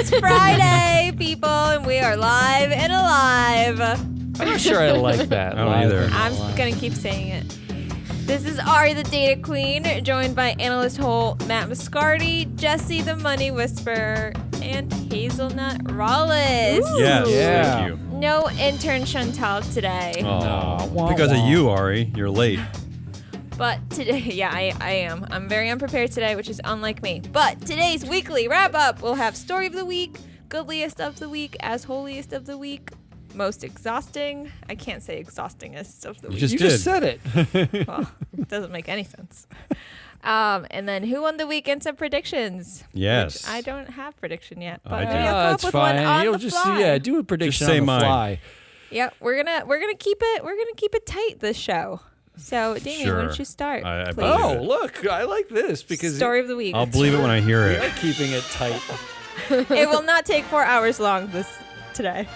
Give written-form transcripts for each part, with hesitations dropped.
It's Friday, people, and we are live and alive. I'm not sure I like that. I don't either. I'm going to keep saying it. This is Ari, the Data Queen, joined by analyst Hole Matt Muscardi, Jesse, the Money Whisperer, and Hazelnut Rawless. Yes, Yeah. thank you. No intern Chantal today. Oh, No. because of you, Ari. You're late. But today, yeah, I am. I'm very unprepared today, which is unlike me. But today's weekly wrap-up, we'll have Story of the Week, Goodliest of the Week, As Holiest of the Week, Most Exhausting. I can't say exhaustingest of the week. You just said it. Well, it doesn't make any sense. And then Who Won the Week and some predictions. Yes. Which I don't have prediction yet. I But do. maybe I'll come up That's with fine. one on You'll the just fly. do a prediction say on the mine. fly. Yep, we're gonna keep it tight this show. So Damien, why don't Sure. you start? I please? believe Oh, it. look, I like this because Story of the Week. I'll believe it when I hear we it. are keeping it tight. It will not take 4 hours long today.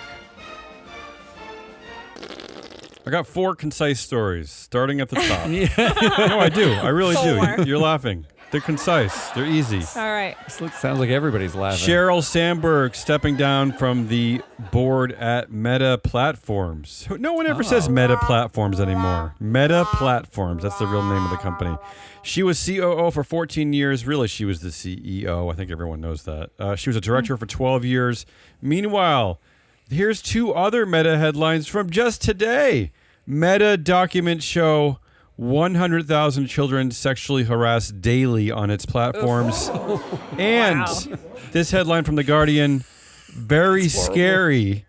I got 4 concise stories, starting at the top. Yeah. No, I do. I really Four. do. You're laughing. They're concise. They're easy. All right. Sounds like everybody's laughing. Sheryl Sandberg stepping down from the board at Meta Platforms. No one ever says Meta Platforms anymore. Meta Platforms. That's the real name of the company. She was COO for 14 years. Really, she was the CEO. I think everyone knows that. She was a director for 12 years. Meanwhile, here's 2 other Meta headlines from just today. Meta documents show 100,000 children sexually harassed daily on its platforms. And this headline from The Guardian, very scary.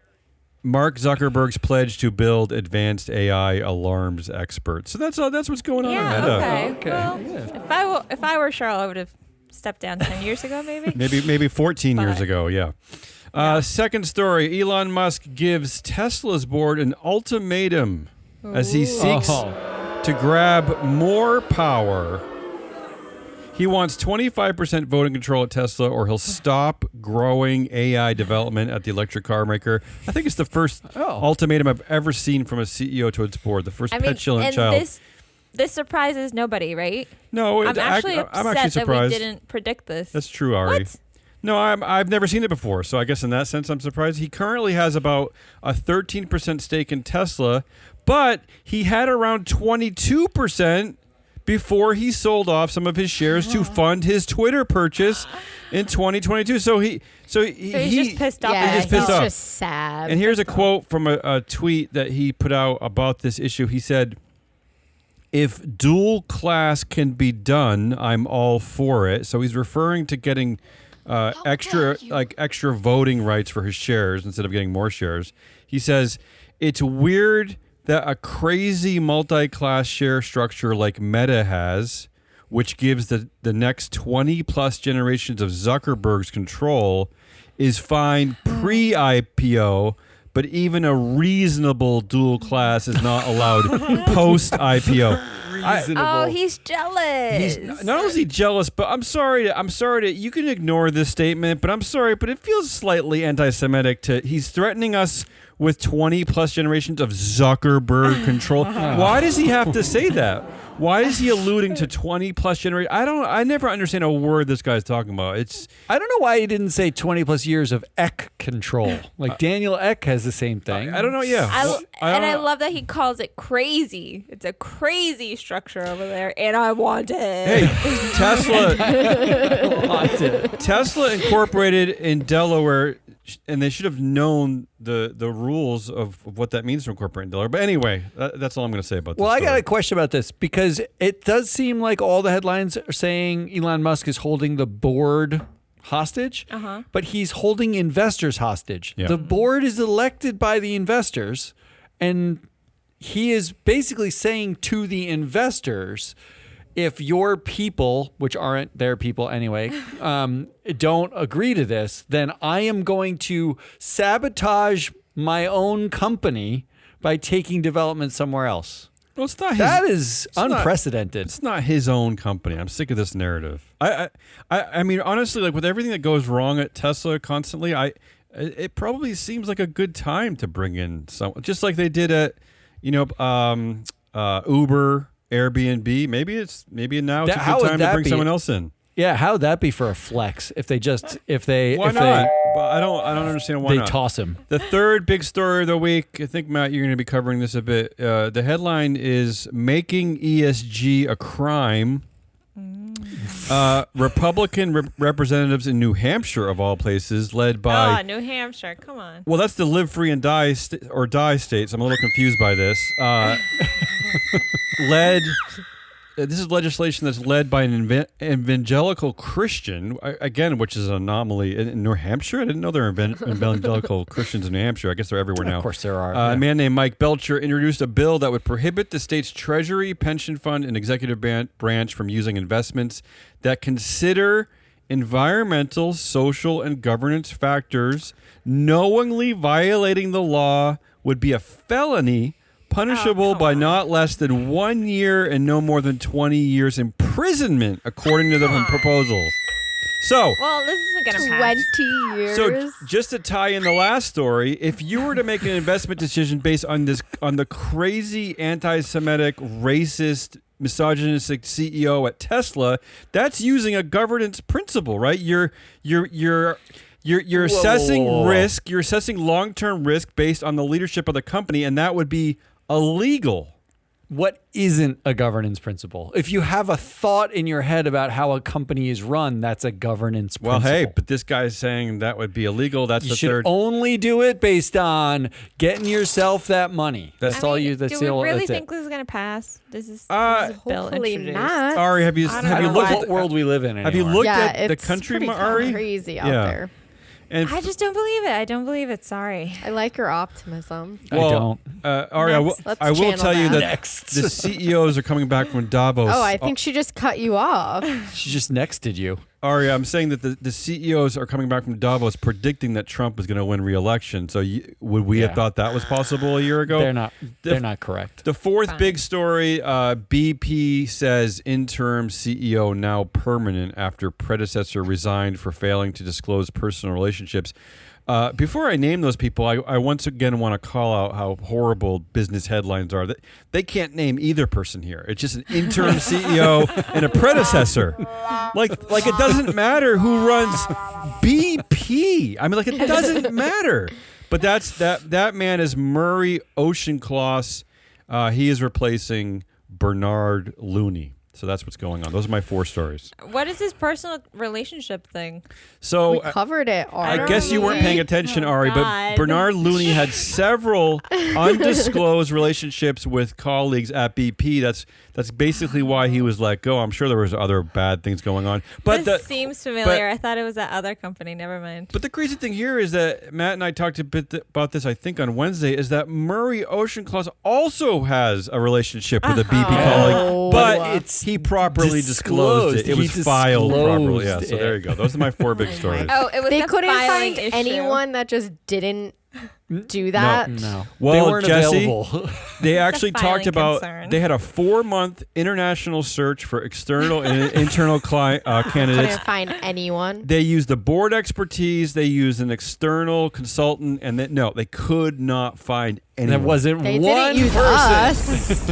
Mark Zuckerberg's pledge to build advanced AI alarms expert. So that's what's going on Yeah. at Meta. Okay. Well, yeah. if I were Cheryl, I would have stepped down 10 years ago, maybe. Maybe 14 years But- ago, yeah. Second story, Elon Musk gives Tesla's board an ultimatum as he seeks to grab more power. He wants 25% voting control at Tesla, or he'll stop growing AI development at the electric car maker. I think it's the first ultimatum I've ever seen from a CEO to its board, the first petulant child. This surprises nobody, right? No, I'm actually upset I'm actually that we surprised. didn't predict this. That's true, Ari. What? No, I've never seen it before, so I guess in that sense I'm surprised. He currently has about a 13% stake in Tesla, but he had around 22% before he sold off some of his shares to fund his Twitter purchase in 2022. So he's just pissed off. He's just pissed off. just sad. And here's a quote from a tweet that he put out about this issue. He said, "If dual class can be done, I'm all for it." So he's referring to getting extra voting rights for his shares instead of getting more shares. He says, "It's weird that a crazy multi-class share structure like Meta has, which gives the next 20 plus generations of Zuckerberg's control, is fine pre-IPO, but even a reasonable dual class is not allowed post-IPO. Oh, he's jealous. Not only is he jealous, but I'm sorry to, you can ignore this statement, but I'm sorry, but it feels slightly anti-Semitic he's threatening us with 20 plus generations of Zuckerberg control. Why does he have to say that? Why is he alluding to 20 plus generations? I never understand a word this guy's talking about. I don't know why he didn't say 20 plus years of Eck control. Like Daniel Eck has the same thing. I don't know, yeah. I love that he calls it crazy. It's a crazy structure over there, and I want it. Hey, Tesla incorporated in Delaware, and they should have known the rules of what that means to incorporate in Delaware. But anyway, that's all I'm going to say about this. Well, I story. got a question about this because it does seem like all the headlines are saying Elon Musk is holding the board hostage, but he's holding investors hostage. Yeah. The board is elected by the investors, and he is basically saying to the investors, if your people, which aren't their people anyway, don't agree to this, then I am going to sabotage my own company by taking development somewhere else. Well, it's not his. That is unprecedented. It's not his own company. I'm sick of this narrative. I mean, honestly, like with everything that goes wrong at Tesla constantly, it probably seems like a good time to bring in someone, just like they did at, Uber, Airbnb. Maybe now it's a good time to bring someone else in. Yeah, how would that be for a flex if they Why not? But I don't understand why they not. toss him? The third big story of the week, I think, Matt, you're going to be covering this a bit. The headline is Making ESG a Crime. Republican representatives in New Hampshire, of all places, led by... New Hampshire, come on. Well, that's the live free and die die state, so I'm a little confused by this. This is legislation that's led by an evangelical Christian, again, which is an anomaly in New Hampshire. I didn't know there were evangelical Christians in New Hampshire. I guess they're everywhere now. Of course there are. A man named Mike Belcher introduced a bill that would prohibit the state's treasury, pension fund, and executive branch from using investments that consider environmental, social, and governance factors. Knowingly violating the law would be a felony punishable by not less than 1 year and no more than 20 years imprisonment, according to the proposal. So, well, this isn't going to pass. 20 years. So, just to tie in the last story, if you were to make an investment decision based on the crazy anti-Semitic, racist, misogynistic CEO at Tesla, that's using a governance principle, right? You're assessing risk. You're assessing long-term risk based on the leadership of the company, and that would be illegal. What isn't a governance principle? If you have a thought in your head about how a company is run, that's a governance principle. Well, hey, but this guy's saying that would be illegal. That's you should only do it based on getting yourself that money. That's all you. That's do the we really that's think it. this is going to pass? This is a bill hopefully introduced. not. Ari, have you I don't know looked what at world we live in? Have you anymore. looked Yeah, at the it's country, pretty Ari? crazy out there. And I just don't believe it. I don't believe it. Sorry. I like your optimism. well, I don't. Ari, Let's I will channel tell you that. that Next. the CEOs are coming back from Davos. Oh, I think she just cut you off. She just nexted you. Ari, I'm saying that the CEOs are coming back from Davos predicting that Trump is going to win re-election. So would we have thought that was possible a year ago? They're not correct. The fourth big story, BP says interim CEO now permanent after predecessor resigned for failing to disclose personal relationships. Before I name those people, I once again want to call out how horrible business headlines are. They can't name either person here. It's just an interim CEO and a predecessor. Like it doesn't matter who runs BP. I mean, like, it doesn't matter. But that man is Murray Oceancloss. He is replacing Bernard Looney. So that's what's going on. Those are my four stories. What is this personal relationship thing? So We covered it already. I guess you weren't paying attention, Ari, but God. Bernard Looney had several undisclosed relationships with colleagues at BP. That's basically why he was let go. I'm sure there was other bad things going on. But This seems familiar. I thought it was that other company. Never mind. But the crazy thing here is that Matt and I talked a bit about this, I think, on Wednesday, is that Murray Oceancloss also has a relationship with a BP colleague, but he properly disclosed it. It was filed properly. Yeah, so there you go. Those are my four big stories. Oh, it was They the couldn't filing find issue. anyone that just didn't do that. No. Well, they weren't Jesse, available. They actually filing talked about, concern. they had a 4-month international search for external and internal candidates. Couldn't find anyone. They used the board expertise. They used an external consultant, and they could not find anyone. There wasn't They one didn't use person. us.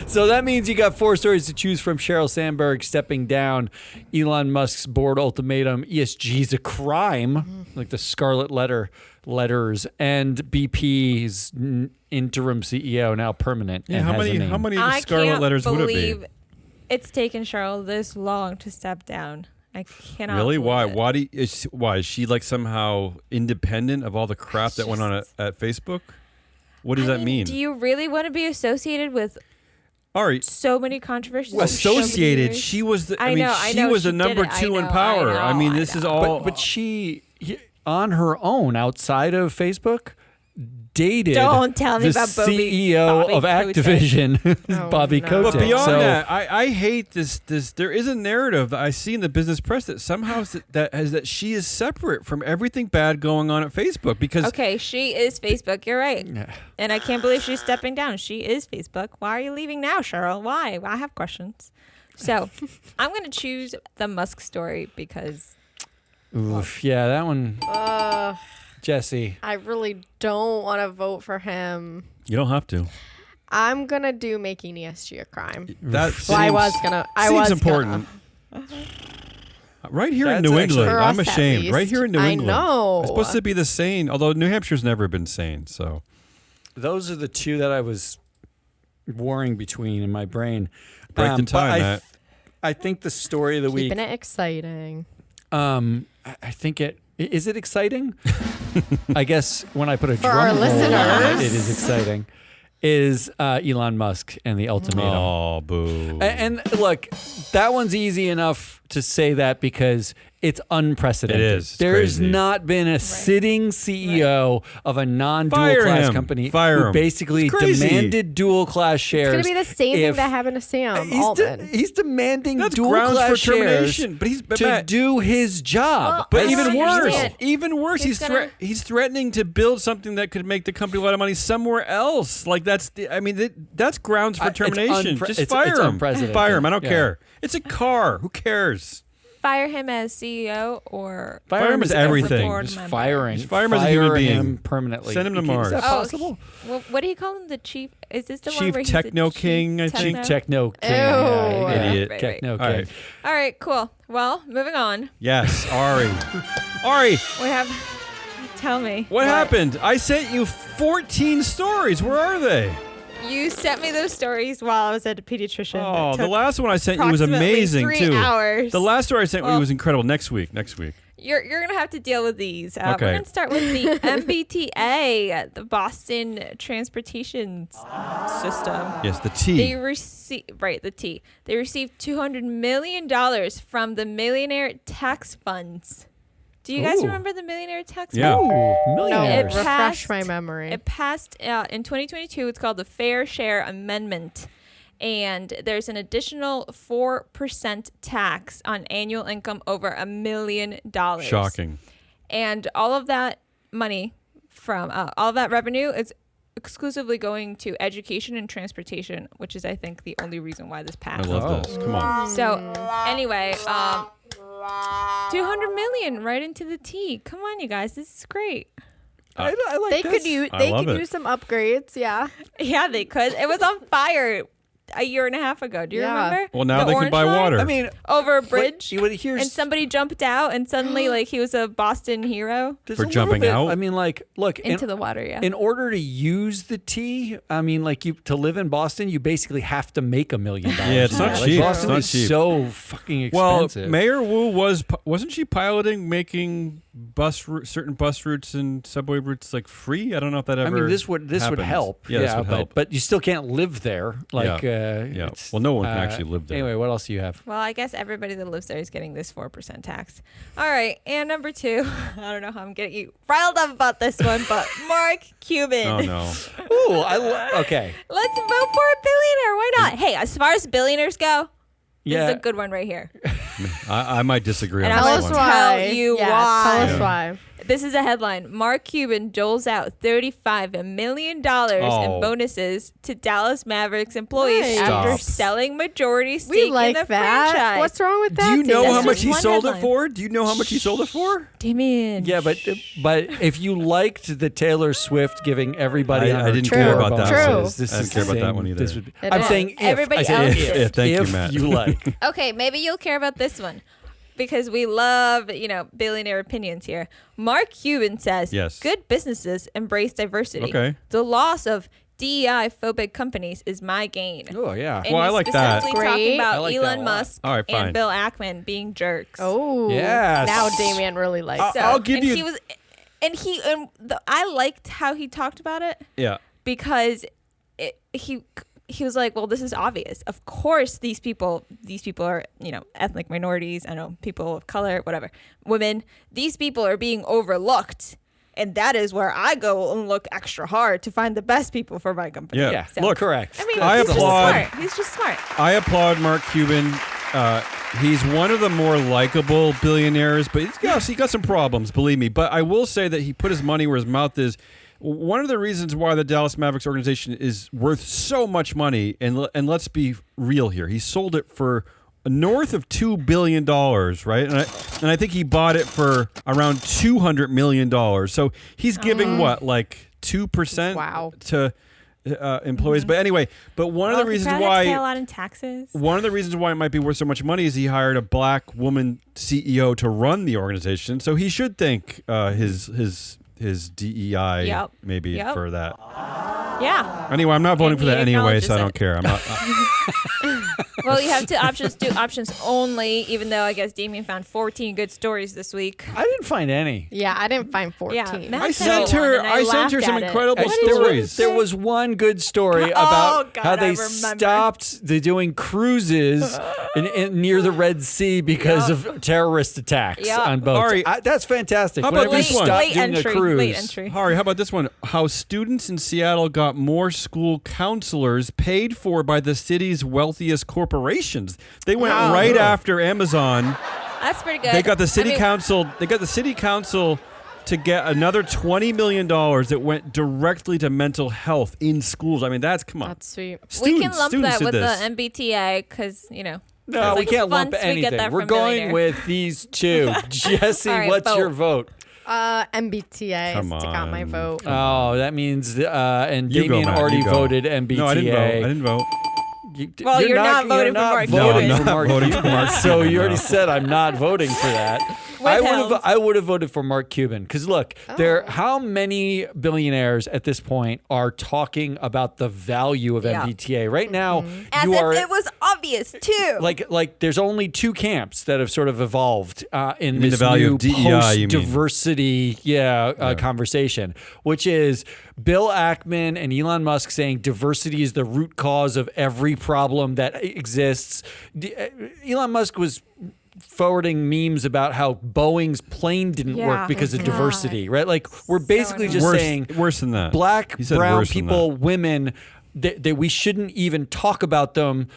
So that means you got 4 stories to choose from. Sheryl Sandberg stepping down, Elon Musk's board ultimatum, ESG's a crime, like the scarlet letters, and BP's interim CEO now permanent. Yeah, and how has a many name. of the scarlet letters would it be? believe it's taken Cheryl this long to step down. I cannot. Really? believe Why? it. Why is she like somehow independent of all the crap that went on at Facebook? What does that mean? Do you really want to be associated with Ari, so many controversies? for so many associated. years? She was the. I know, she was she the number did it. 2 I in know, power. I know, this I is know. all. But she, on her own, outside of Facebook, dated Don't tell me the about CEO Bobby of Kotick. Activision, Oh, Bobby no. Kotick. But beyond So- that, I hate this. There is a narrative that I see in the business press that somehow that she is separate from everything bad going on at Facebook because Okay, she is Facebook. You're right. Yeah. And I can't believe she's stepping down. She is Facebook. Why are you leaving now, Cheryl? Why? I have questions. So I'm going to choose the Musk story because Oof, yeah, that one, Jesse. I really don't want to vote for him. you don't have to. I'm going to do making ESG a crime. That Well, I was seems going to. important. Right here in That's New actually- England. For I'm us, at ashamed. Right least. here in New I England. know. It's supposed to be the sane, although New Hampshire's never been sane. So Those are the two that I was warring between in my brain. break the But time, Matt. I think the story of the week. Keeping it exciting. I think is it exciting? I guess when I put a For drum our roll on listeners. it is exciting. Is Elon Musk and the ultimatum. Oh, boo. And look, that one's easy enough to say that because it's unprecedented. It is. It's There's crazy. not been a sitting CEO of a non-dual Fire class him. company Fire who him. basically It's crazy. demanded dual class shares. It's going to be the same thing if- that happened to Sam He's, Altman. he's demanding That's dual grounds class for shares termination. But to Matt, do his job. Well, But I even don't worse, understand. even worse, He's he's gonna- he's threatening to build something that could make the company a lot of money somewhere else. Like that's that's grounds for It's termination. unpre- Just it's fire him. unprecedented. Fire him. I don't Yeah. care. It's a car. Who cares? Fire him as CEO or Fire him as everything. board Just member. firing. Just fire him as a human being. permanently. Send him to Is Mars. that Oh, possible? Well, what do you call him? The chief? Is this the one Chief where he's Techno the King, I chief think. Chief Techno King. Ew. Idiot. Right. Techno All King. right. All right, cool. Well, moving on. Yes, Ari. Ari, We have. Tell me. what happened? I sent you 14 stories. Where are they? You sent me those stories while I was at a pediatrician. Oh, That the took last one I sent you was approximately amazing 3 too. hours. The last story I sent you Well- was incredible. Next week. You're gonna have to deal with these. Okay. We're gonna start with the MBTA, the Boston Transportation System. Yes, the They T. received the T. They received $200 million from the millionaire tax funds. Do you guys Ooh. remember the millionaire tax Yeah. fund? Ooh, No, millionaires. It refresh passed- my memory. It passed in 2022. It's called the Fair Share Amendment. And there's an additional 4% tax on annual income over $1 million. Shocking. And all of that money from all of that revenue is exclusively going to education and transportation, which is, I think, the only reason why this I passed. love this. Come on. So anyway, 200 million right into the T. Come on, you guys, this is great. I like they this. could use I they love could it. use some upgrades. Yeah. Yeah, they could. It was on fire a year and a half ago. Do you Yeah. remember? Well, now The they can orange buy line? water. I mean, Over a bridge. here's And somebody jumped out, and suddenly, like, he was a Boston hero there's For a little jumping bit- out? I mean, like, look, into the water. Yeah. in order to use the T, I mean, like to live in Boston, you basically have to make $1 million. Yeah, it's a not year. Like, cheap. Boston It's not is cheap. so fucking Well, expensive. Mayor Wu wasn't she piloting making certain bus routes and subway routes like free? I don't know if that I ever. mean, this would happened. help. Yeah, this would help. But you still can't live there. Like, Yeah. it's- Well, no one can actually live there. Anyway, what else do you have? Well, I guess everybody that lives there is getting this 4% tax. All right, and number 2, I don't know how I'm getting you riled up about this one, but Mark Cuban. Oh no. Ooh, okay. Let's vote for a billionaire. Why not? Hey, as far as billionaires go, this Yeah. is a good one right here. I might disagree And on I'm Tell this us one. Tell why. you yeah, why. Tell us Yeah. why. This is a headline. Mark Cuban doles out $35 million Oh. in bonuses to Dallas Mavericks employees Nice. after Stop. selling majority stake We like in the that. franchise. What's wrong with that? Do you know That's how just much he one sold headline. it for? Do you know how much he sold it for? Damien. Yeah, but if you liked the Taylor Swift giving everybody I on her didn't tour care about that one. bonuses, True. this I didn't is care the about that same- one either. This would be, It I'm is. saying if. Everybody I said else if, did. Thank you, if Matt. you like. Okay, maybe you'll care about this one because we love, billionaire opinions here. Mark Cuban says, Yes. good businesses embrace diversity. Okay. The loss of DEI-phobic companies is my gain. Oh, yeah. And Well, I he's like that. specifically talking Great. about I like that Elon a lot. Musk All right, fine. and Bill Ackman being jerks. Oh. Yes. Now Damien really likes So- I'll give and you- He was, I liked how he talked about it Yeah. because he was like, well, this is obvious. Of course, these people are, ethnic minorities. I know people of color, whatever, women. These people are being overlooked. And that is where I go and look extra hard to find the best people for my company. Yeah. Yeah. So- Look, Correct. I mean, I he's applaud- just smart. He's just smart. I applaud Mark Cuban. He's one of the more likable billionaires, but he got some problems, believe me. But I will say that he put his money where his mouth is. One of the reasons why the Dallas Mavericks organization is worth so much money, and let's be real here, he sold it for north of $2 billion, right? And I think he bought it for around $200 million. So he's giving what, like 2% Wow. to employees. But anyway, one of the reasons why pay a lot in taxes. One of the reasons why it might be worth so much money is he hired a black woman CEO to run the organization. So he should thank his DEI maybe for that. Yeah. Anyway, I'm not voting for that anyway, so I don't it. care. I'm not. Well, you have two options. Do options only, even though I guess Damien found 14 good stories this week. I didn't find any. Yeah, I didn't find 14. Yeah, Matt I found sent her. one, and I sent her laughed some at it. incredible There stories. was one good story about God, how I they remember. stopped doing cruises near the Red Sea because of terrorist attacks Yep. on boats. Ari, That's fantastic. how about Whenever this you one? stop Late doing entry. a cruise. Late entry. Hari, how about this one? How students in Seattle got more school counselors paid for by the city's wealthiest corporations. They went right after Amazon. That's pretty good. They got the city I mean, council. They got the city council to get another $20 million that went directly to mental health in schools. I mean, come on. That's sweet. We can lump Students that did with this. the MBTA because, No, Sounds we like can't lump funds we get anything. that We're from going Millionaire. with these two. Jesse, All right, what's vote. your vote? MBTA. Come Stick out my on. vote. Oh, that means and You go, Damien Matt, already you go. voted MBTA. No, I didn't vote. I didn't vote. Well, you're not voting for Mark voting Cuban. for No, Mark I'm not voting for Cuban. Mark So you Cuban, already no. said I'm not voting for that. Withheld. I would have voted for Mark Cuban because look, how many billionaires at this point are talking about the value of Yeah. MBTA right now? as You if are it was obvious too. like there's only two camps that have sort of evolved in mean this the value new of DEI, you mean? post-diversity conversation, which is Bill Ackman and Elon Musk saying diversity is the root cause of every problem that exists. Elon Musk was forwarding memes about how Boeing's plane didn't Yeah. work because of God. diversity, right? Like we're basically just saying Worse than that. black, He said brown worse than people, that. women, that we shouldn't even talk about them.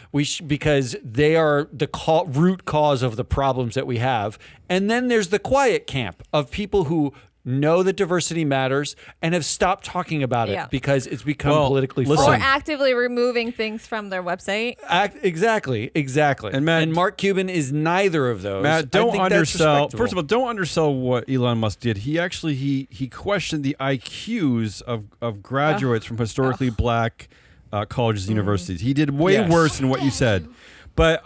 Because they are the root cause of the problems that we have. And then there's the quiet camp of people who know that diversity matters and have stopped talking about it Yeah. because it's become Well, politically listen. or fraught. actively removing things from their website. Exactly. And Matt- Mark Cuban is neither of those. Matt, I don't think that's undersell. respectable. First of all, don't undersell what Elon Musk did. He actually he questioned the IQs of graduates from historically black colleges and universities. He did way Yes. worse than what you said. But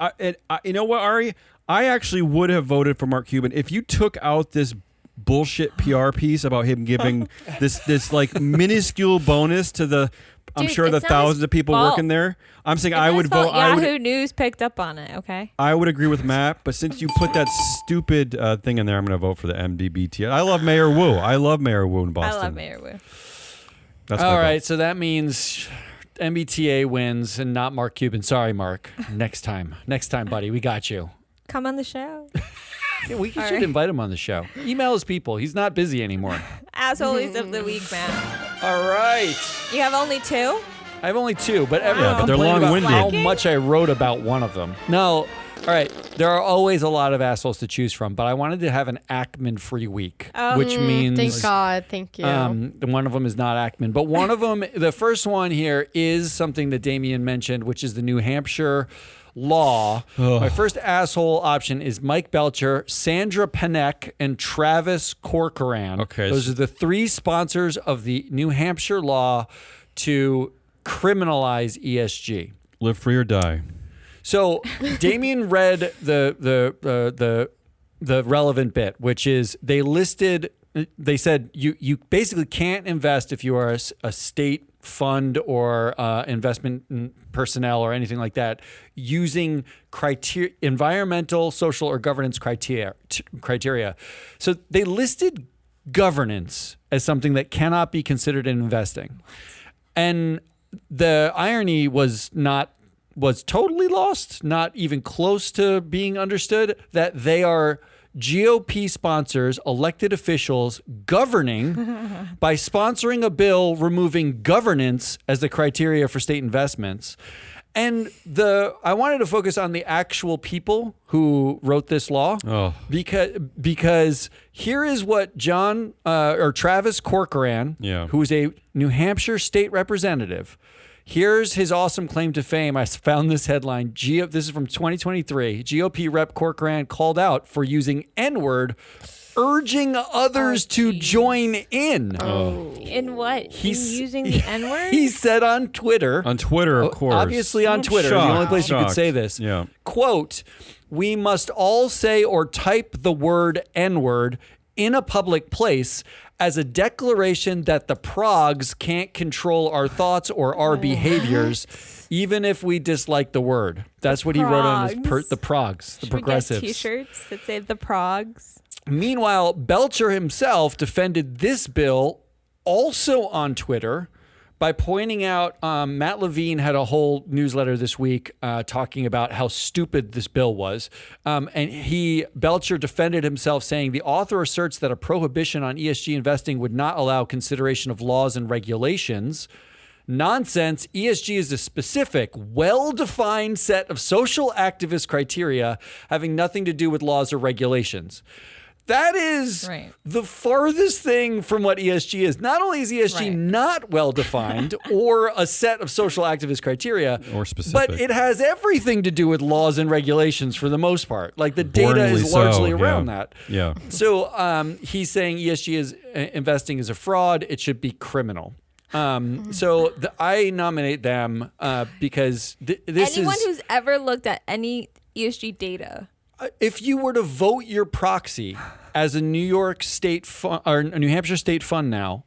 you know what, Ari? I actually would have voted for Mark Cuban if you took out this bullshit PR piece about him giving this like minuscule bonus to the I'm Dude, sure the it's not thousands his of people fault. working there. I'm saying It's I not would his fault. vote. I Yahoo would. News picked up on it. Okay. I would agree with Matt, but since you put that stupid thing in there, I'm going to vote for the MDBT. I love Mayor Wu. I love Mayor Wu in Boston. I love Mayor Wu. That's all my right. So that means MBTA wins and not Mark Cuban. Sorry, Mark. Next time, buddy. We got you. Come on the show. Yeah, we should right. invite him on the show. Email his people. He's not busy anymore. Assholes of the week, man. All right. You have only two? I have only two, but Yeah, but they're complain about long-winded. how much I wrote about one of them. No. All right. There are always a lot of assholes to choose from, but I wanted to have an Ackman-free week, which means Thank God. Thank you. one of them is not Ackman, but one of them, the first one here is something that Damien mentioned, which is the New Hampshire law. My first asshole option is Mike Belcher, Sandra Panek, and Travis Corcoran. Okay. Those are the three sponsors of the New Hampshire law to criminalize ESG. Live free or die. So Damien read the relevant bit, which is they said you basically can't invest if you are a state fund or investment personnel or anything like that using environmental, social, or governance criteria. So they listed governance as something that cannot be considered in investing. And the irony was totally lost, not even close to being understood, that they are GOP sponsors, elected officials governing by sponsoring a bill removing governance as the criteria for state investments. And I wanted to focus on the actual people who wrote this law, because here is what Travis Corcoran, Yeah. who is a New Hampshire state representative, Here's his awesome claim to fame. I found this headline. This is from 2023. GOP Rep Corcoran called out for using N-word, urging others to join in. In what? He's using the N-word? He said on Twitter. On Twitter, of course. Obviously on Twitter. The only place you could say this. Yeah. Quote, "We must all say or type the word N-word in a public place as a declaration that the progs can't control our thoughts or our behaviors, even if we dislike the word." That's what he wrote on his the progs, the progressives. We get T-shirts that say the progs. Meanwhile, Belcher himself defended this bill also on Twitter by pointing out Matt Levine had a whole newsletter this week talking about how stupid this bill was. And Belcher defended himself saying the author asserts that a prohibition on ESG investing would not allow consideration of laws and regulations. Nonsense. ESG is a specific, well-defined set of social activist criteria having nothing to do with laws or regulations. That is the farthest thing from what ESG is. Not only is ESG not well-defined or a set of social activist criteria, or specific, but it has everything to do with laws and regulations for the most part. Like the data is largely around that. Yeah. So he's saying ESG investing is a fraud. It should be criminal. So I nominate them because this anyone who's ever looked at any ESG data. If you were to vote your proxy as a New York State fund or a New Hampshire State fund now,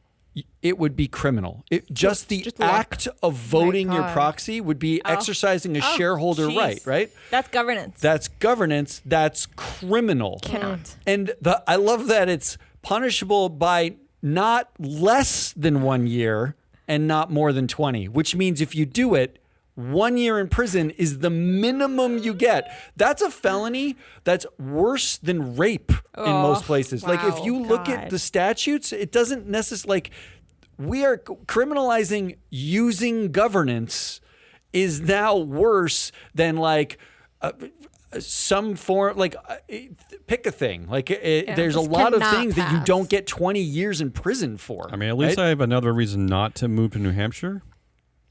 it would be criminal. Just the act of voting your proxy would be exercising a shareholder right? That's governance. That's governance. That's criminal. Cannot. And I love that it's punishable by not less than 1 year and not more than 20, which means if you do it, 1 year in prison is the minimum you get. That's a felony that's worse than rape in most places. Wow, like if you look at the statutes, it doesn't necessarily, like we are criminalizing using governance is now worse than like some form, like pick a thing. Like there's a lot of things that you don't get 20 years in prison for. I mean, at least I have another reason not to move to New Hampshire.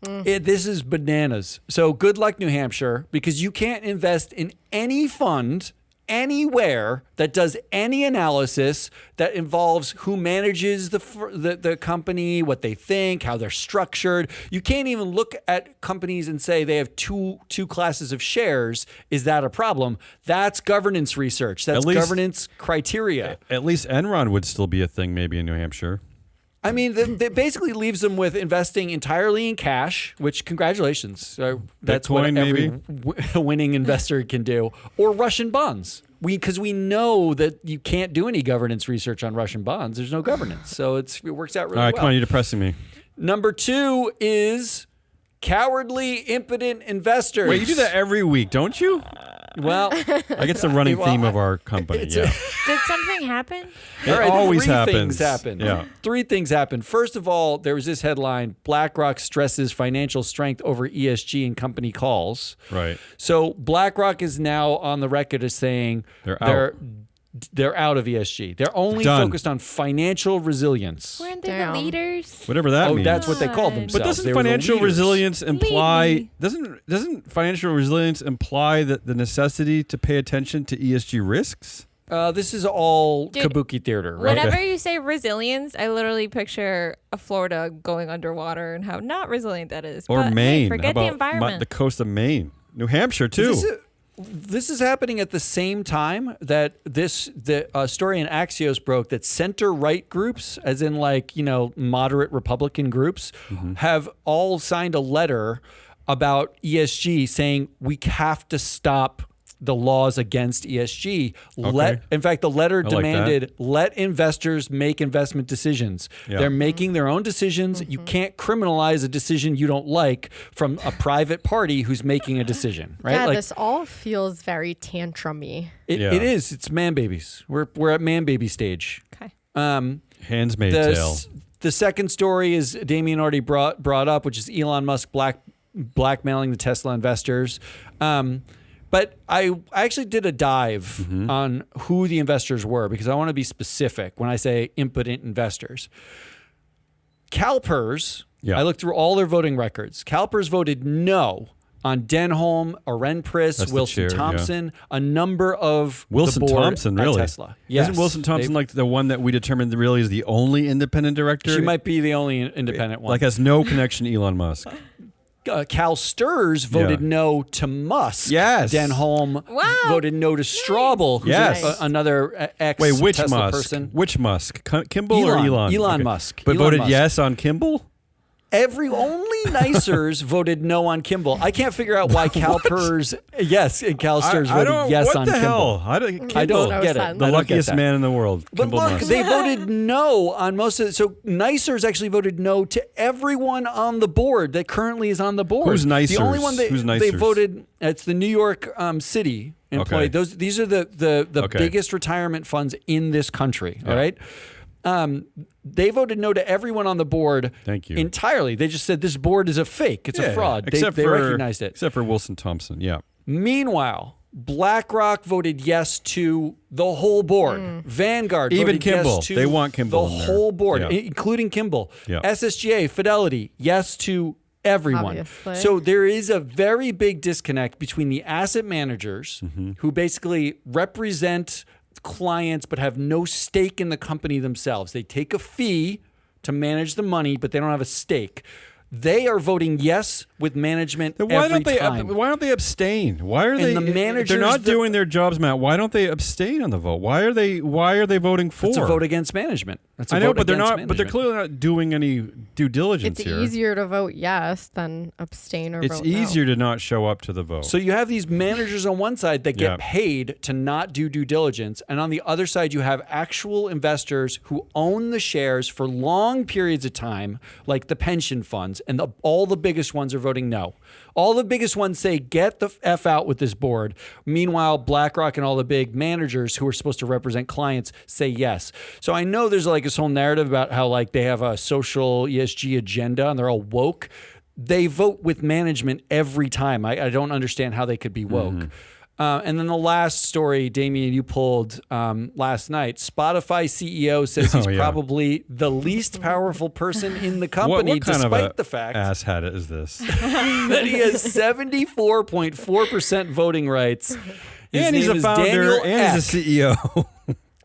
This is bananas. So good luck, New Hampshire, because you can't invest in any fund anywhere that does any analysis that involves who manages the company, what they think, how they're structured. You can't even look at companies and say they have two classes of shares. Is that a problem? That's governance research. That's governance criteria. At least Enron would still be a thing maybe in New Hampshire. I mean, that basically leaves them with investing entirely in cash, which congratulations. That's Bitcoin, what every winning investor can do. Or Russian bonds. Because we know that you can't do any governance research on Russian bonds. There's no governance. So it works out really well. All right, come on, you're depressing me. Number 2 is cowardly, impotent investors. Wait, you do that every week, don't you? Well, I guess the running theme of our company. Yeah. Did something happen? It always happens. 3 things happen. Yeah. 3 things happen. First of all, there was this headline: BlackRock stresses financial strength over ESG in company calls. Right. So BlackRock is now on the record as saying they're out of ESG. They're only focused on financial resilience. Weren't they the leaders? Whatever that means. That's what they called themselves. But doesn't financial resilience imply doesn't financial resilience imply that the necessity to pay attention to ESG risks? This is all kabuki theater, right? Whenever you say resilience, I literally picture a Florida going underwater and how not resilient that is. Or but, Maine. Hey, forget the environment. The coast of Maine. New Hampshire, too. This is happening at the same time that the story in Axios broke that center-right groups, as in moderate Republican groups, have all signed a letter about ESG saying we have to stop the laws against ESG. In fact, the letter demanded let investors make investment decisions. Yeah. They're making their own decisions. You can't criminalize a decision you don't like from a private party who's making a decision, right? Yeah, this all feels very tantrumy. It is. It's man babies. We're at man baby stage. Okay. Handsmaid tale. The second story is Damien already brought up, which is Elon Musk blackmailing the Tesla investors. But I actually did a dive on who the investors were because I want to be specific when I say impotent investors. CalPERS Yeah. I looked through all their voting records. CalPERS voted no on Denholm, Arenpris, That's the Wilson chair, yeah. Thompson, a number of Wilson the board Thompson, at really? Tesla. Yes. Isn't Wilson Thompson like the one that we determined really is the only independent director? She might be the only independent one. Like has no connection to Elon Musk. Cal Sturz voted no to Musk. Yes. Denholm voted no to Straubel, who's Yes. another ex Wait, which Tesla Musk? person. Which Musk? Kimball or Elon? Elon Okay. Musk. But Elon voted Musk. yes on Kimball? Only Nicers voted no on Kimball. I can't figure out why CalPERS, yes, and Cal Sturz voted yes on What the Kimball. hell? I don't No get it. sense. The I don't get luckiest that. man in the world. But Kimball look, Musk. they voted no on most of it. So Nicers actually voted no to everyone on the board that currently is on the board. Who's Nicers? The only one Who's they Nicers? voted, it's the New York City employee. Okay. These are the Okay. biggest retirement funds in this country. Yeah. All right. They voted no to everyone on the board. Thank you. Entirely. They just said this board is a fake. It's a Yeah, fraud. Except They for, recognized it. Except for Wilson Thompson. Yeah. Meanwhile, BlackRock voted yes to the whole board. Vanguard Even voted Kimball. yes to They want Kimball the in there. whole board, Yeah. including Kimball. Yeah. SSGA, Fidelity, yes to everyone. Obviously. So there is a very big disconnect between the asset managers who basically represent clients but have no stake in the company themselves. They take a fee to manage the money, but they don't have a stake. They are voting yes with management Then why every don't they? time. Why don't they abstain? Why are they? the managers they're not that- doing their jobs, Matt. Why don't they abstain on the vote? Why are they? Why are they voting for? It's a vote against management. That's a I know, vote but they're against not. But they're management. clearly not doing any due diligence It's here. easier to vote yes than abstain or It's vote no. easier to not show up to the vote. So you have these managers on one side that get Yeah. paid to not do due diligence, and on the other side you have actual investors who own the shares for long periods of time, like the pension funds, and all the biggest ones are voting no. All the biggest ones say get the F out with this board. Meanwhile, BlackRock and all the big managers who are supposed to represent clients say yes. So I know there's like this whole narrative about how like they have a social ESG agenda and they're all woke. They vote with management every time. I don't understand how they could be woke. And then the last story, Damien, you pulled last night. Spotify CEO says he's probably the least powerful person in the company, what kind despite of a the fact asshat is this? that he has 74.4% voting rights. His And he's name a is founder Daniel and he's a Ek. CEO.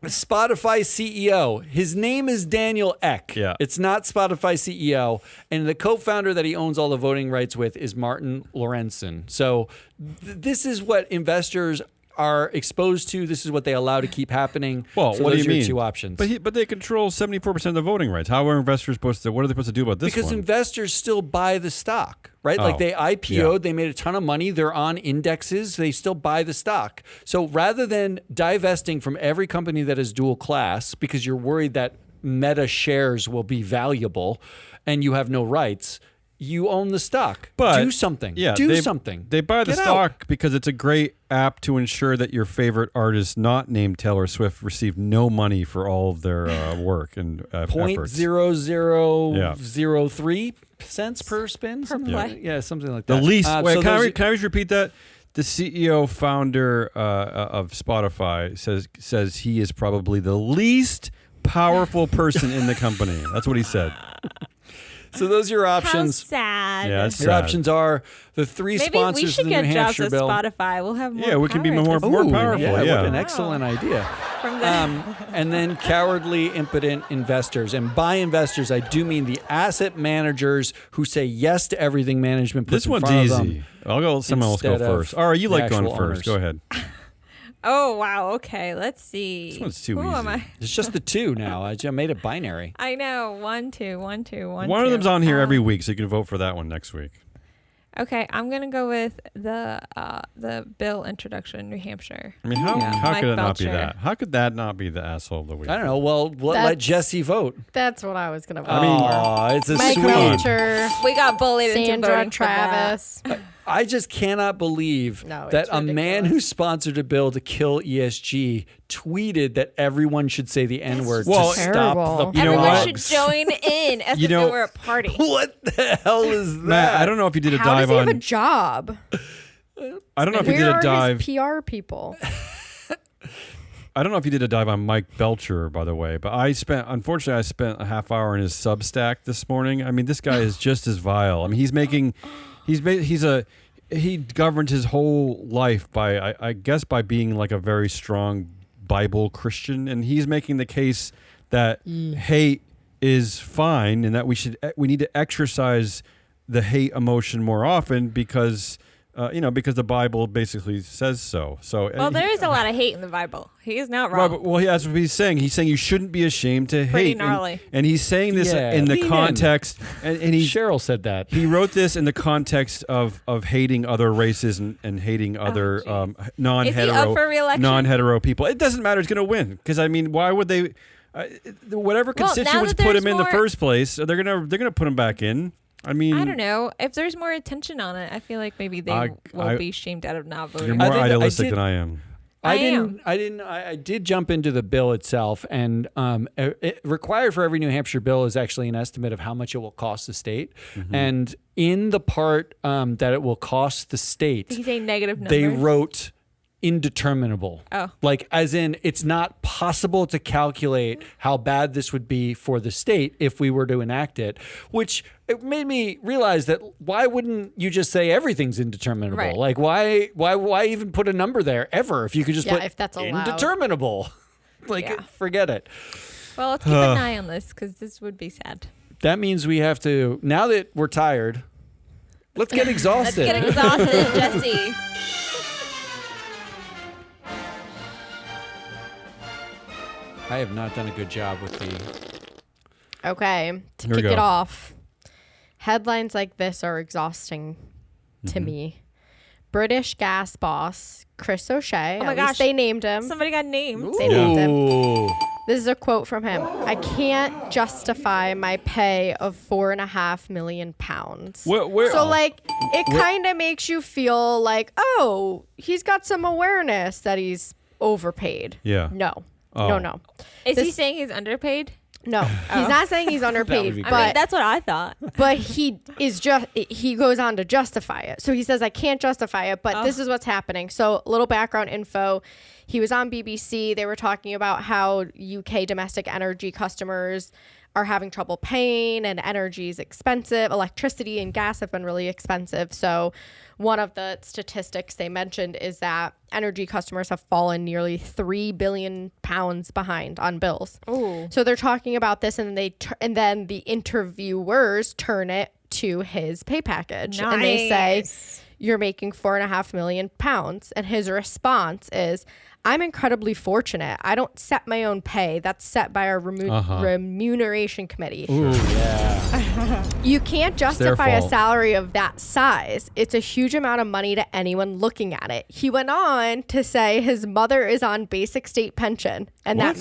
Spotify CEO. His name is Daniel Ek. Yeah. It's not Spotify CEO. And the co-founder that he owns all the voting rights with is Martin Lorenzen. So this is what investors are exposed to. This is what they allow to keep happening. Well, so what do those you are your mean? two options. But they control 74% of the voting rights. How are investors supposed to? What are they supposed to do about this because one? investors still buy the stock, right? Oh, Like they IPO'd, yeah. they made a ton of money. They're on indexes. They still buy the stock. So rather than divesting from every company that is dual class because you're worried that Meta shares will be valuable and you have no rights, you own the stock. But do something. Yeah, do they, something. They buy the Get out. stock because it's a great app to ensure that your favorite artist, not named Taylor Swift, received no money for all of their work and efforts. 0.0003 cents per spin. Something play. like- yeah, something like The that. least. Wait, so can those- I just repeat that? The CEO founder of Spotify says he is probably the least powerful person in the company. That's what he said. So those are your How options. sad. Yeah, it's Your sad. options are the three Maybe sponsors we should of the New get jobs Hampshire at bill. Spotify. We'll have more Yeah, we can be power more to- powerful. Yeah, Yeah. what an excellent idea. from the And then cowardly, impotent investors. And by investors, I do mean the asset managers who say yes to everything management puts This in one's front of them. easy. I'll go. Someone else go instead of first. All right, you the like going actual first. Go owners. ahead. Oh wow. Okay. Let's see. This one's too Who am easy. I? It's just the two now. I just made it binary. I know. 1, 2, 1, 2, 1, One of 2. them's on here every week, so you can vote for that one next week. Okay, I'm gonna go with the bill introduction in New Hampshire. I mean, how Mike could it not be Belcher. that? How could that not be the asshole of the week? I don't know. Well, let That's- Jesse vote. That's what I was going to vote I mean, for. It's a Mike sweet. Belcher, We got bullied into Sandra voting for that. Travis. I just cannot believe No, that it's a man who ridiculous. sponsored a bill to kill ESG tweeted that everyone should say the N-word Well, to stop terrible. the You know Everyone what? should join in as You if know- they were a party. What the hell is that? Matt, I don't know if you did a How does dive he have a on. job? I don't know if you Where did a are dive. his PR people? I don't know if you did a dive on Mike Belcher, by the way, but unfortunately, I spent a half hour in his Substack this morning. I mean, this guy is just as vile. I mean, he governed his whole life by, I guess, by being like a very strong Bible Christian, and he's making the case that hate is fine and that we need to exercise the hate emotion more often because the Bible basically says so. Well, there is a lot of hate in the Bible. He is not wrong. Right, well, that's what he's saying. He's saying you shouldn't be ashamed to Pretty hate. gnarly. And he's saying this in the context. And Cheryl said that. He wrote this in the context of hating other races and hating other non-hetero, Is he up for re-election? non-hetero people. It doesn't matter. He's going to win. Because, I mean, why would they... whatever constituents put him in the first place, they're gonna put him back in. I mean, I don't know. If there's more attention on it, I feel like maybe they will be shamed out of not voting. You're more idealistic than I am. I did jump into the bill itself, and it required for every New Hampshire bill is actually an estimate of how much it will cost the state. Mm-hmm. And in the part that it will cost the state, he's saying negative numbers. They wrote indeterminable. Oh. Like, as in, it's not possible to calculate how bad this would be for the state if we were to enact it, which it made me realize that why wouldn't you just say everything's indeterminable? Right. Like, why even put a number there ever if you could just put if that's allowed. indeterminable? Forget it. Well, let's keep an eye on this because this would be sad. That means we have to, now that we're tired, let's get exhausted. Let's get exhausted, Jesse. I have not done a good job with the... Okay, to Here we kick it go. off, headlines like this are exhausting to me. British gas boss Chris O'Shea. Oh my at gosh. least they named him. Somebody got named. They named him. Ooh. This is a quote from him. I can't justify my pay of £4.5 million. So like, it kind of makes you feel like, oh, he's got some awareness that he's overpaid. Yeah. No. Oh. No. Is he saying he's underpaid? No, he's not saying he's underpaid, be but I mean, that's what I thought. but he goes on to justify it. So he says, I can't justify it, but this is what's happening. So little background info. He was on BBC. They were talking about how UK domestic energy customers are having trouble paying and energy is expensive. Electricity and gas have been really expensive. So one of the statistics they mentioned is that energy customers have fallen nearly £3 billion behind on bills. Ooh. So they're talking about this, and then the interviewers turn it to his pay package, and they say, "You're making £4.5 million," and his response is, "I'm incredibly fortunate. I don't set my own pay. That's set by our remuneration committee." Ooh, yeah. You can't justify a fault. salary of that size. It's a huge amount of money to anyone looking at it. He went on to say his mother is on basic state pension and that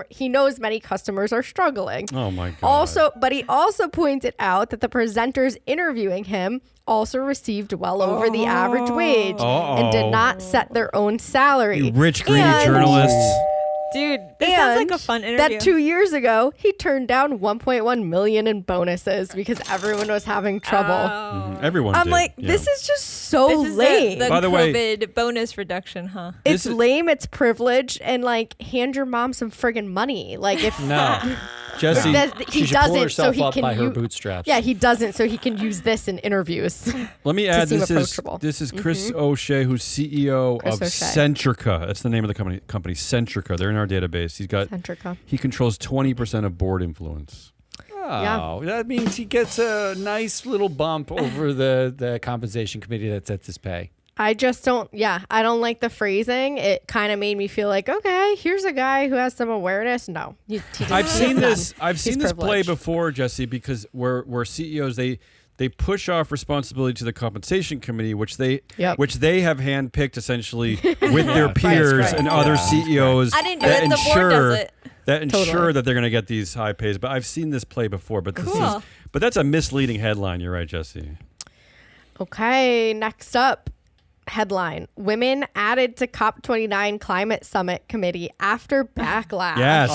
he knows many customers are struggling. Oh my God. But he also pointed out that the presenters interviewing him also received well over the average wage and did not set their own salary. You rich, greedy And- journalists. Dude, this sounds like a fun interview. That 2 years ago, he turned down $1.1 million in bonuses because everyone was having trouble. Everyone I'm did. like, Yeah. this is just so This is lame. the By the way- COVID bonus reduction, huh? It's This is- lame, it's privilege, and like, hand your mom some friggin' money. Like, if No. Jesse, She he should pull doesn't, so herself he up can by her u- bootstraps. Yeah, he doesn't, so he can use this in interviews. let me add, seem this approachable. is Chris O'Shea, who's CEO Chris of O'Shea. Centrica. That's the name of the company, Centrica. They're in our database. Centrica. He controls 20% of board influence. Oh, that means he gets a nice little bump over the compensation committee that sets his pay. I just don't, I don't like the phrasing. It kind of made me feel like, okay, here's a guy who has some awareness. No. He doesn't. I've seen He's this play privileged. before, Jesse, because where CEOs they push off responsibility to the compensation committee, which they have handpicked essentially with their peers right. and other CEOs I didn't do that it. The board does it. that ensure Totally. that they're going to get these high pays. But I've seen this play before. But Cool. that's a misleading headline. You're right, Jesse. Okay, next up. Headline: Women added to COP29 climate summit committee after backlash. Yes.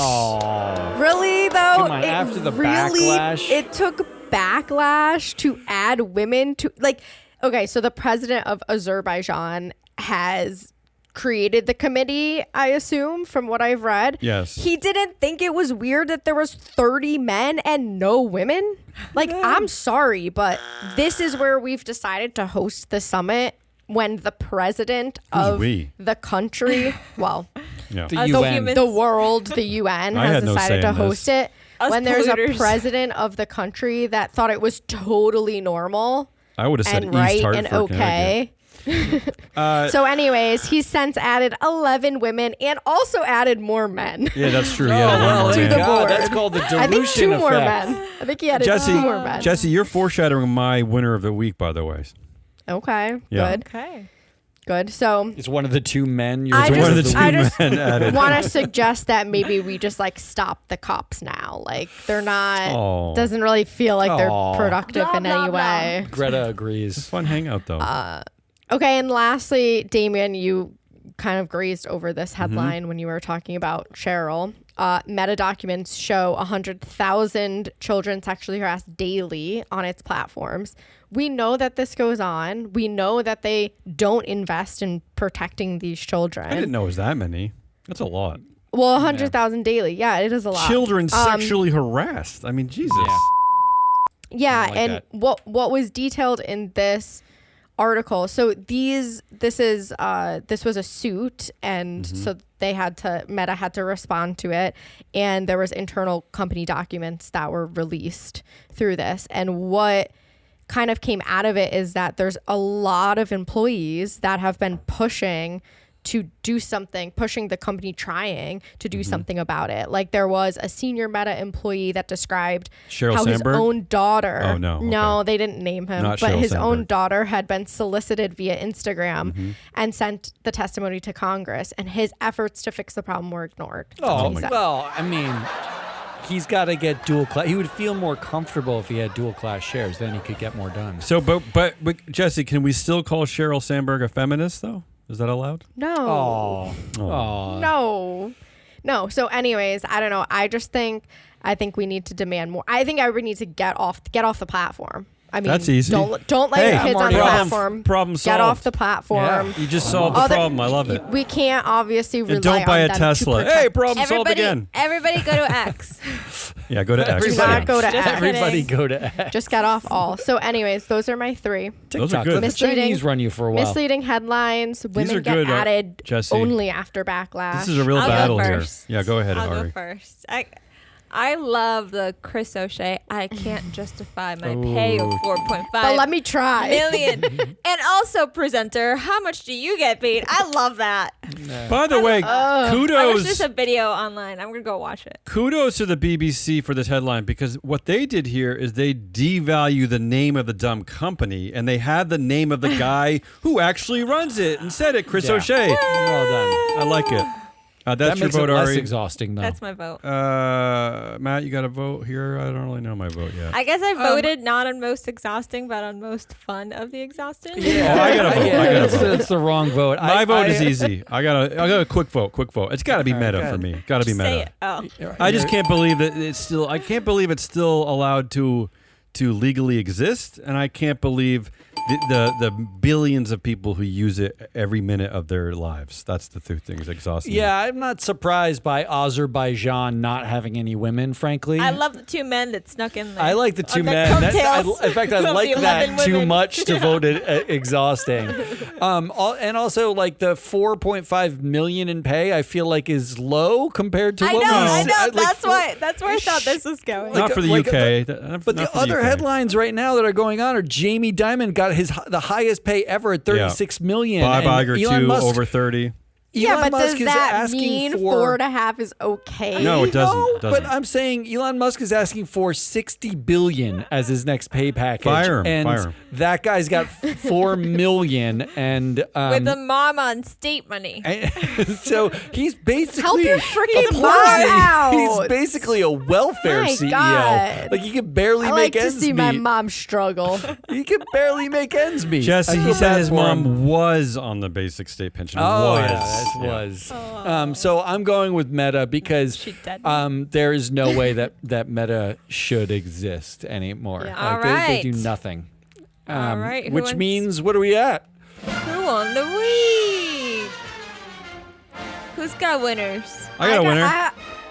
Really though? Come on, after the backlash? It took backlash to add women to, like, okay, so the president of Azerbaijan has created the committee, I assume, from what I've read. Yes. He didn't think it was weird that there was 30 men and no women. Like, I'm sorry, but this is where we've decided to host the summit when the president of the country, well, The UN. the world, the UN I has had no say decided to in host this. it. Us When there's a polluters. president of the country that thought it was totally normal I would have said and East right Hartford, and okay. So anyways, he's since added 11 women and also added more men. Yeah, that's true. Oh, Yeah, well, To thank the God. board. That's called the dilution I think 2 more effect. men. I think he added Jesse, 2 more men. Jesse, you're foreshadowing my winner of the week, by the way. Okay, Yeah. good, Okay. good. So It's one of the 2 men. You're I One of the just- two I just men added. want to suggest that maybe we just like stop the cops now. Like they're not, Aw. doesn't really feel like they're Aw. productive Blah, in blah, any blah. way. Greta It's a agrees. fun hangout, though. Okay, and lastly, Damien, you kind of grazed over this Mm-hmm. headline when you were talking about Cheryl. Meta documents show 100,000 children sexually harassed daily on its platforms. We know that this goes on. We know that they don't invest in protecting these children. I didn't know it was that many. That's a lot. Well, 100,000 daily. Yeah, it is a lot. Children sexually harassed. I mean, Jesus. Yeah. Yeah, Something like and that. what was detailed in this article, so this was a suit, and so Meta had to respond to it, and there was internal company documents that were released through this, and what kind of came out of it is that there's a lot of employees that have been pushing to do something, pushing the company trying to do something about it. Like there was a senior Meta employee that described Sheryl how his Sandberg? own daughter, Oh, no. no, Okay. they didn't name him, Not but Sheryl his own Sandberg. daughter had been solicited via Instagram and sent the testimony to Congress, and his efforts to fix the problem were ignored. Oh, He said. well, I mean, he's got to get dual class. He would feel more comfortable if he had dual class shares. Then he could get more done. So, but Jesse, can we still call Sheryl Sandberg a feminist, though? Is that allowed? No. Oh, No. So anyways, I don't know. I think we need to demand more. I think everybody needs to get off the platform. I mean, That's easy. Don't let Hey, your kids on the problem- platform. problem Get solved. off the platform. You just solved the problem. I love it. We can't obviously rely And don't buy on a them Tesla. To protect- Hey, problem solved Everybody, again. everybody go to X. Yeah, go to X. Do Everybody- not go to Just X. Everybody kidding. go to X. Just get off all. So anyways, those are my 3. Those are TikTok. good. Let the Misleading- Chinese run you for a while. Misleading headlines. Women are get good, added Jesse. only after backlash. This is a real I'll battle go here. first. Yeah, go ahead, I'll Ari. go first. I love the Chris O'Shea. I can't justify my pay of 4.5 But let me try. million. And also, presenter, how much do you get paid? I love that. By the way, I wish kudos there's a video online. I'm gonna go watch it. kudos to the BBC for this headline, because what they did here is they devalue the name of the dumb company, and they had the name of the guy who actually runs it and said it, Chris Yeah. O'Shea. Well done. I like it. That's That your makes vote, it less Ari. exhausting, though. That's my vote. Matt, you got a vote here? I don't really know my vote yet. I guess I voted not on most exhausting, but on most fun of the exhausting. Yeah, Oh, I gotta vote. I gotta vote. It's the wrong vote. My vote is easy. I got a quick vote. It's got to be meta good. for me. Got to be Just meta. say it. Oh. I just can't believe that it's still. I can't believe it's still allowed to legally exist, and I can't believe the billions of people who use it every minute of their lives. That's the thing that's exhausting. Yeah, I'm not surprised by Azerbaijan not having any women, frankly. I love the 2 men that snuck in there. I like the 2 On their men. coattails In fact, I of the like 11 that too women. much to vote it exhausting. And also, like the 4.5 million in pay, I feel like is low compared to I what know. we I see. know. Like, That's where I thought this was going. Not for the like UK. But the other headlines right now that are going on are Jamie Dimon got the highest pay ever at 36 million. Bob and Iger Elon too, Musk, over 30. Yeah, Elon but Musk does is that asking mean for 4.5 is okay? No, it doesn't. No, doesn't. but I'm saying Elon Musk is asking for 60 billion as his next pay package. Fire him, and fire him. that guy's got 4 million, and With a mom on state money. so he's basically Help your freaking a mom out. He's basically a welfare My CEO. God. Like he can barely I make like to ends see meet. my mom struggle. He can barely make ends meet. Jesse, I he feel said bad his for mom him. was on the basic state pension. Oh, was. yeah, that was. So I'm going with Meta because She dead. there is no way that Meta should exist anymore. Yeah. Like, All they do right. nothing. All right, who Which wants- means, what are we at? Who won the week? Who's got winners? I got a winner.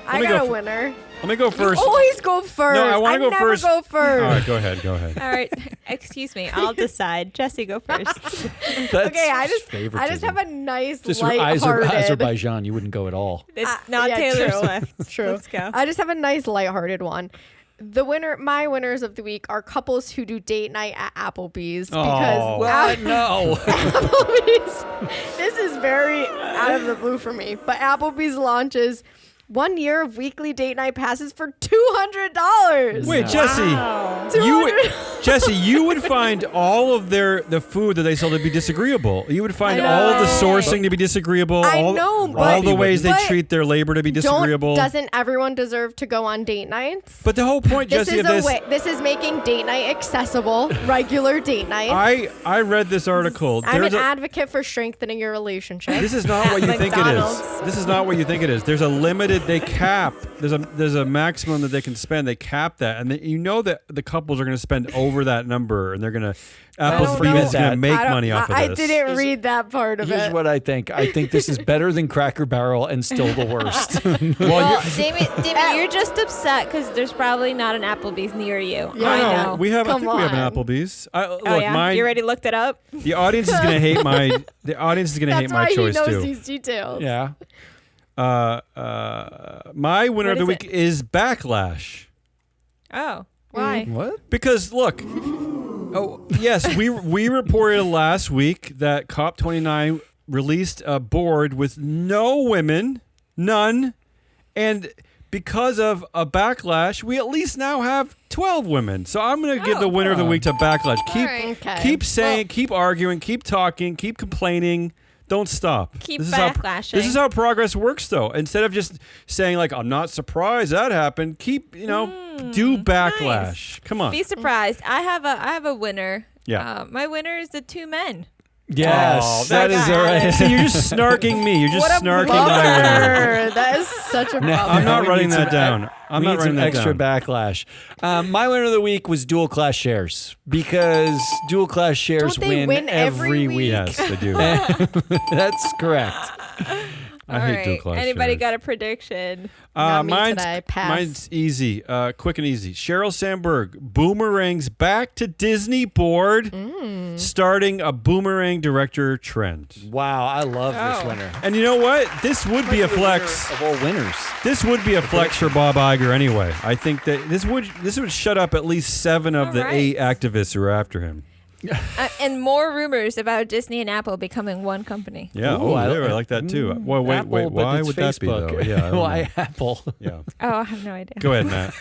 I me got go a winner. Let me go first. You always go first. No, I want to go never first. go first. All right, go ahead. Go ahead. All right. Excuse me. I'll decide. Jesse, go first. That's Okay, I just favoritism. have a nice Just for lighthearted. Azerbaijan, you wouldn't go at all. It's not yeah, Taylor true. Swift. True. Let's go. I just have a nice lighthearted one. My winners of the week are couples who do date night at Applebee's because Oh. What? No. Applebee's. This is very out of the blue for me, but Applebee's launches 1 year of weekly date night passes for $200. Wait, Jesse. Wow. Jesse, you would find all of the food that they sell to be disagreeable. You would find all of the sourcing to be disagreeable. I all, know, all but- the ways they but treat their labor to be disagreeable. Doesn't everyone deserve to go on date nights? But the whole point, This Jesse, is of this, This is making date night accessible, regular date night. I read this article. I'm There's an a- advocate for strengthening your relationship. This is not what you think it is. McDonald's. This is not what you think it is. There's a limited. They cap. There's a maximum that they can spend. They cap that, and you know that the couples are going to spend over that number, and they're going to. Applebee's forget is going to that. make money off of I this. didn't read that part of Here's it. what I think. I think this is better than Cracker Barrel and still the worst. Well, Damien, you're just upset because there's probably not an Applebee's near you. Yeah, I I know. We have. I Come think we have an on. Applebee's. Oh yeah, you already looked it up. The audience is going to hate my. The audience is going to hate That's my why choice he knows too. these details. Yeah. My winner of What the is week is Backlash. Oh, why? What? Because look, yes, we reported last week that COP29 released a board with no women, none, and because of a backlash, we at least now have 12 women. So I'm going to give the winner of the week to Backlash. right. Keep saying, keep arguing, keep talking, keep complaining. Don't stop. Keep this backlashing. This is how progress works, though. Instead of just saying like, "I'm not surprised that happened," keep do backlash. nice. Come on. Be surprised. I have a winner. Yeah. My winner is the two men. Yes, Oh, that is all right. See, you're just snarking me. You're just snarking my winner. Bummer. That is such a bummer. I'm not we writing need that some down. I'm we not need writing some that extra down. backlash. My winner of the week was dual class shares because dual class shares Don't they win every week? Yes, they do. That's correct. I hate dual class Anybody shares. got a prediction? Not me today. Pass. Mine's easy, quick and easy. Sheryl Sandberg boomerangs back to Disney board, starting a boomerang director trend. Wow, I love this winner. And you know what? This would be a flex. Of all winners. This would be a flex for Bob Iger anyway. I think that this would shut up at least 7 of the All right. 8 activists who are after him. And more rumors about Disney and Apple becoming one company. Yeah. Ooh, I like that too. Well, wait. Apple, but Why it's would Facebook. that be though? Yeah. I don't Why know. Apple? Yeah. Oh, I have no idea. Go ahead, Matt.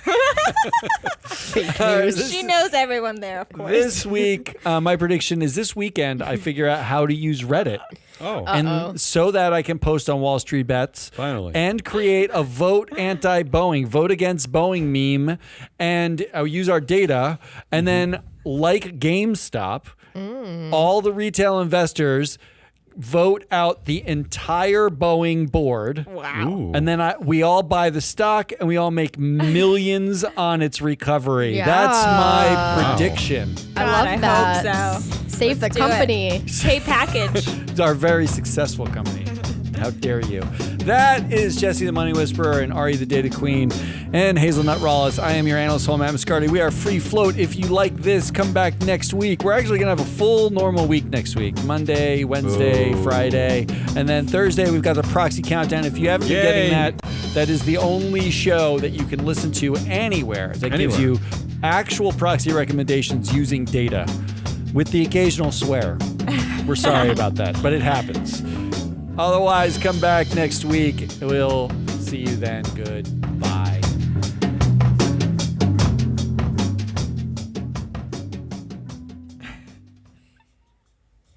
She knows everyone there, of course. This week, my prediction is this weekend I figure out how to use Reddit. Oh. And so that I can post on Wall Street Bets. Finally. And create a vote anti-Boeing, vote against Boeing meme, and use our data. And then, like GameStop, all the retail investors vote out the entire Boeing board. Wow. Ooh. And then we all buy the stock and we all make millions on its recovery. Yeah. That's my prediction. I love I that. hope so. Save Let's the do it. company. Pay package. It's our very successful company. How dare you? That is Jesse the Money Whisperer and Ari the Data Queen and Hazelnut Rawless. I am your analyst, Matt Mascardi. We are free float. If you like this, come back next week. We're actually going to have a full normal week next week. Monday, Wednesday, Friday. And then Thursday, we've got the Proxy Countdown. If you haven't been getting that is the only show that you can listen to anywhere that gives you actual proxy recommendations using data with the occasional swear. We're sorry about that, but it happens. Otherwise, come back next week. We'll see you then. Good.